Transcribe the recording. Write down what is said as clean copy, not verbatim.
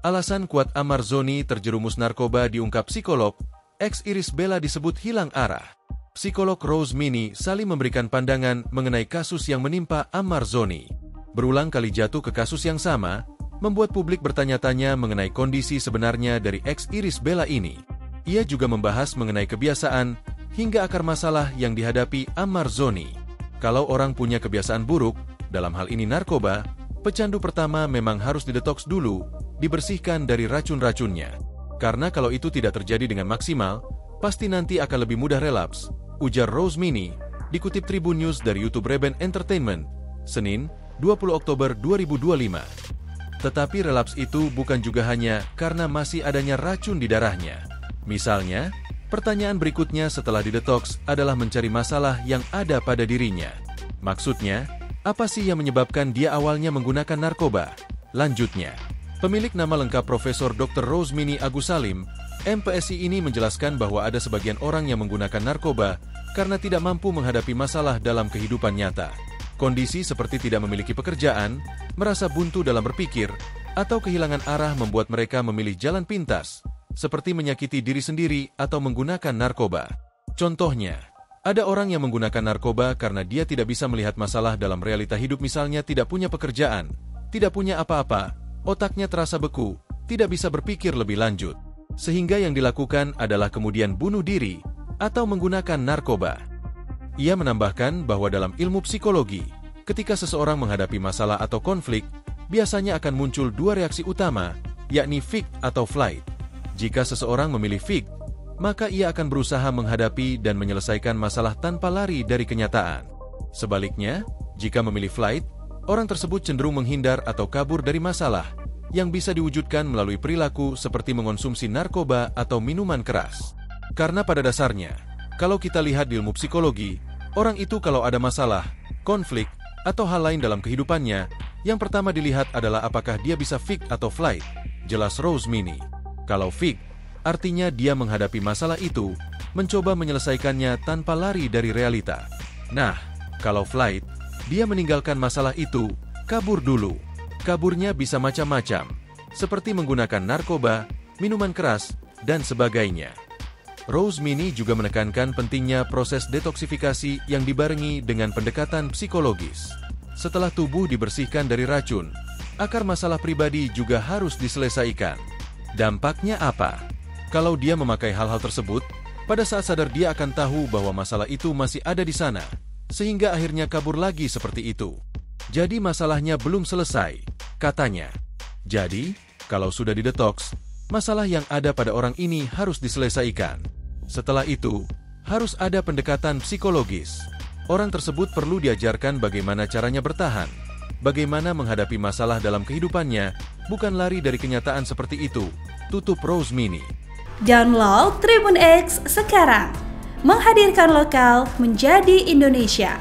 Alasan kuat Ahmad Zoni terjerumus narkoba diungkap psikolog, ex-Irish Bella disebut hilang arah. Psikolog Rose Mini saling memberikan pandangan mengenai kasus yang menimpa Ahmad Zoni. Berulang kali jatuh ke kasus yang sama, membuat publik bertanya-tanya mengenai kondisi sebenarnya dari ex-Irish Bella ini. Ia juga membahas mengenai kebiasaan hingga akar masalah yang dihadapi Ahmad Zoni. Kalau orang punya kebiasaan buruk, dalam hal ini narkoba, pecandu pertama memang harus didetoks dulu, dibersihkan dari racun-racunnya. Karena kalau itu tidak terjadi dengan maksimal, pasti nanti akan lebih mudah relaps, ujar Rose Mini, dikutip Tribun News dari YouTube Reben Entertainment, Senin, 20 Oktober 2025. Tetapi relaps itu bukan juga hanya karena masih adanya racun di darahnya. Misalnya, pertanyaan berikutnya setelah didetoks adalah mencari masalah yang ada pada dirinya. Maksudnya, apa sih yang menyebabkan dia awalnya menggunakan narkoba? Lanjutnya, pemilik nama lengkap Profesor Dr. Rose Mini Agus Salim, MPSI ini menjelaskan bahwa ada sebagian orang yang menggunakan narkoba karena tidak mampu menghadapi masalah dalam kehidupan nyata. Kondisi seperti tidak memiliki pekerjaan, merasa buntu dalam berpikir, atau kehilangan arah membuat mereka memilih jalan pintas, seperti menyakiti diri sendiri atau menggunakan narkoba. Contohnya, ada orang yang menggunakan narkoba karena dia tidak bisa melihat masalah dalam realita hidup, misalnya tidak punya pekerjaan, tidak punya apa-apa, otaknya terasa beku, tidak bisa berpikir lebih lanjut. Sehingga yang dilakukan adalah kemudian bunuh diri atau menggunakan narkoba. Ia menambahkan bahwa dalam ilmu psikologi, ketika seseorang menghadapi masalah atau konflik, biasanya akan muncul dua reaksi utama, yakni fight atau flight. Jika seseorang memilih fight, maka ia akan berusaha menghadapi dan menyelesaikan masalah tanpa lari dari kenyataan. Sebaliknya, jika memilih flight, orang tersebut cenderung menghindar atau kabur dari masalah, yang bisa diwujudkan melalui perilaku seperti mengonsumsi narkoba atau minuman keras. Karena pada dasarnya, kalau kita lihat di ilmu psikologi, orang itu kalau ada masalah, konflik, atau hal lain dalam kehidupannya, yang pertama dilihat adalah apakah dia bisa fight atau flight, jelas Rose Mini. Kalau fight, artinya dia menghadapi masalah itu, mencoba menyelesaikannya tanpa lari dari realita. Nah, kalau flight, dia meninggalkan masalah itu, kabur dulu. Kaburnya bisa macam-macam, seperti menggunakan narkoba, minuman keras, dan sebagainya. Rose Mini juga menekankan pentingnya proses detoksifikasi yang dibarengi dengan pendekatan psikologis. Setelah tubuh dibersihkan dari racun, akar masalah pribadi juga harus diselesaikan. Dampaknya apa? Kalau dia memakai hal-hal tersebut, pada saat sadar dia akan tahu bahwa masalah itu masih ada di sana, sehingga akhirnya kabur lagi seperti itu. Jadi masalahnya belum selesai, katanya. Jadi, kalau sudah didetoks, masalah yang ada pada orang ini harus diselesaikan. Setelah itu, harus ada pendekatan psikologis. Orang tersebut perlu diajarkan bagaimana caranya bertahan, bagaimana menghadapi masalah dalam kehidupannya, bukan lari dari kenyataan seperti itu, tutup Rose Mini. Download Tribun X sekarang, menghadirkan lokal menjadi Indonesia.